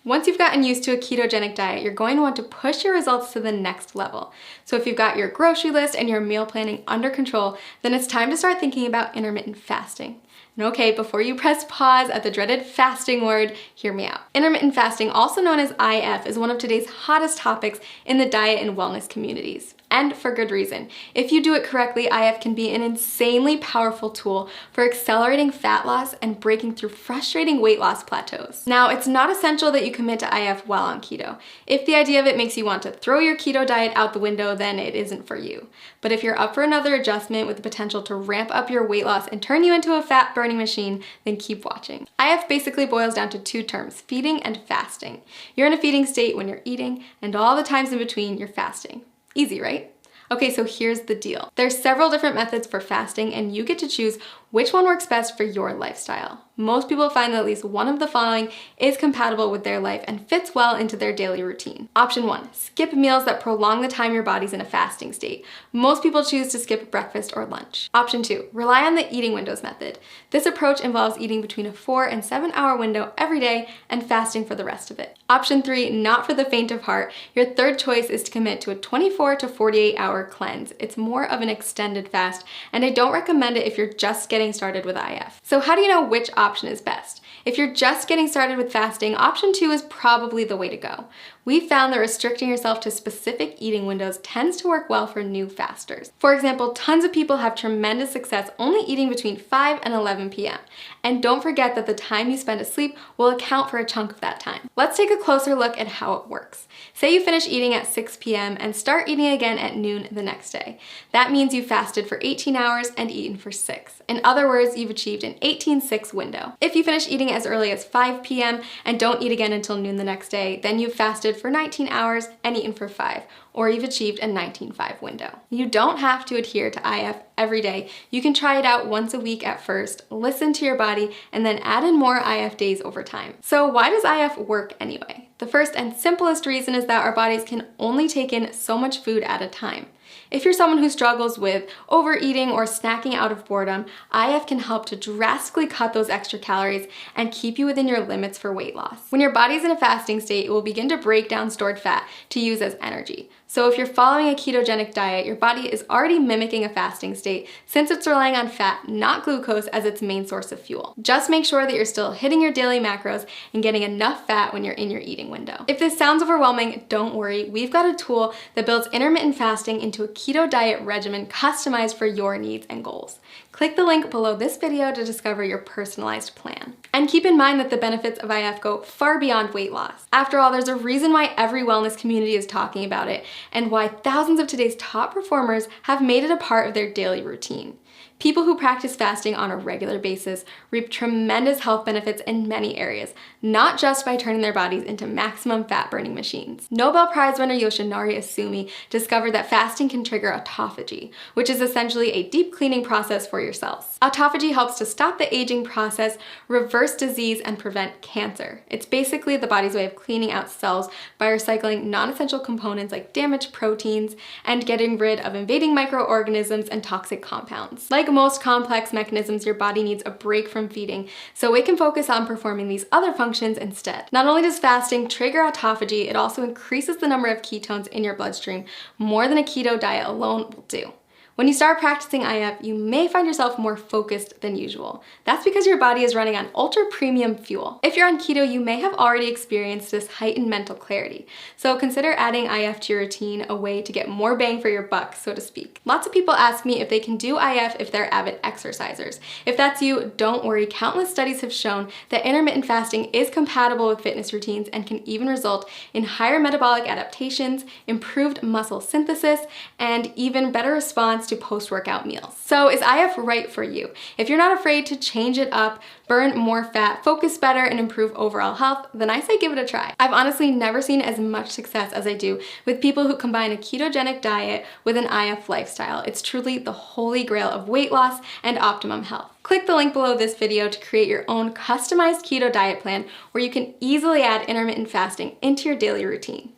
Once you've gotten used to a ketogenic diet, you're going to want to push your results to the next level. So if you've got your grocery list and your meal planning under control, then it's time to start thinking about intermittent fasting. And okay, before you press pause at the dreaded fasting word, hear me out. Intermittent fasting, also known as IF, is one of today's hottest topics in the diet and wellness communities. And for good reason. If you do it correctly, IF can be an insanely powerful tool for accelerating fat loss and breaking through frustrating weight loss plateaus. Now, it's not essential that you commit to IF while on keto. If the idea of it makes you want to throw your keto diet out the window, then it isn't for you. But if you're up for another adjustment with the potential to ramp up your weight loss and turn you into a fat burning machine, then keep watching. IF basically boils down to two terms, feeding and fasting. You're in a feeding state when you're eating, and all the times in between you're fasting. Easy, right? Okay, so here's the deal. There's several different methods for fasting, and you get to choose which one works best for your lifestyle. Most people find that at least one of the following is compatible with their life and fits well into their daily routine. Option 1, skip meals that prolong the time your body's in a fasting state. Most people choose to skip breakfast or lunch. Option 2, rely on the eating windows method. This approach involves eating between a 4 and 7 hour window every day and fasting for the rest of it. Option 3, not for the faint of heart. Your third choice is to commit to a 24 to 48 hour cleanse. It's more of an extended fast, and I don't recommend it if you're just getting started with IF. So how do you know which option is best? If you're just getting started with fasting, option 2 is probably the way to go. We found that restricting yourself to specific eating windows tends to work well for new fasters. For example, tons of people have tremendous success only eating between 5 and 11 p.m. And don't forget that the time you spend asleep will account for a chunk of that time. Let's take a closer look at how it works. Say you finish eating at 6 p.m. and start eating again at noon the next day. That means you fasted for 18 hours and eaten for 6. In other words, you've achieved an 18-6 window. If you finish eating as early as 5 p.m. and don't eat again until noon the next day, then you've fasted for 19 hours and eaten for 5, or you've achieved a 19-5 window. You don't have to adhere to IF every day. You can try it out once a week at first, listen to your body, and then add in more IF days over time. So why does IF work anyway? The first and simplest reason is that our bodies can only take in so much food at a time. If you're someone who struggles with overeating or snacking out of boredom, IF can help to drastically cut those extra calories and keep you within your limits for weight loss. When your body's in a fasting state, it will begin to break down stored fat to use as energy. So if you're following a ketogenic diet, your body is already mimicking a fasting state since it's relying on fat, not glucose, as its main source of fuel. Just make sure that you're still hitting your daily macros and getting enough fat when you're in your eating window. If this sounds overwhelming, don't worry. We've got a tool that builds intermittent fasting into a keto diet regimen customized for your needs and goals. Click the link below this video to discover your personalized plan. And keep in mind that the benefits of IF go far beyond weight loss. After all, there's a reason why every wellness community is talking about it, and why thousands of today's top performers have made it a part of their daily routine. People who practice fasting on a regular basis reap tremendous health benefits in many areas, not just by turning their bodies into maximum fat-burning machines. Nobel Prize winner Yoshinari Asumi discovered that fasting can trigger autophagy, which is essentially a deep cleaning process for your cells. Autophagy helps to stop the aging process, reverse disease, and prevent cancer. It's basically the body's way of cleaning out cells by recycling non-essential components like damaged proteins and getting rid of invading microorganisms and toxic compounds. Like most complex mechanisms, your body needs a break from feeding, so it can focus on performing these other functions instead. Not only does fasting trigger autophagy, it also increases the number of ketones in your bloodstream more than a keto diet alone will do. When you start practicing IF, you may find yourself more focused than usual. That's because your body is running on ultra premium fuel. If you're on keto, you may have already experienced this heightened mental clarity. So consider adding IF to your routine, a way to get more bang for your buck, so to speak. Lots of people ask me if they can do IF if they're avid exercisers. If that's you, don't worry. Countless studies have shown that intermittent fasting is compatible with fitness routines and can even result in higher metabolic adaptations, improved muscle synthesis, and even better response to post-workout meals. So is IF right for you? If you're not afraid to change it up, burn more fat, focus better, and improve overall health, then I say give it a try. I've honestly never seen as much success as I do with people who combine a ketogenic diet with an IF lifestyle. It's truly the holy grail of weight loss and optimum health. Click the link below this video to create your own customized keto diet plan where you can easily add intermittent fasting into your daily routine.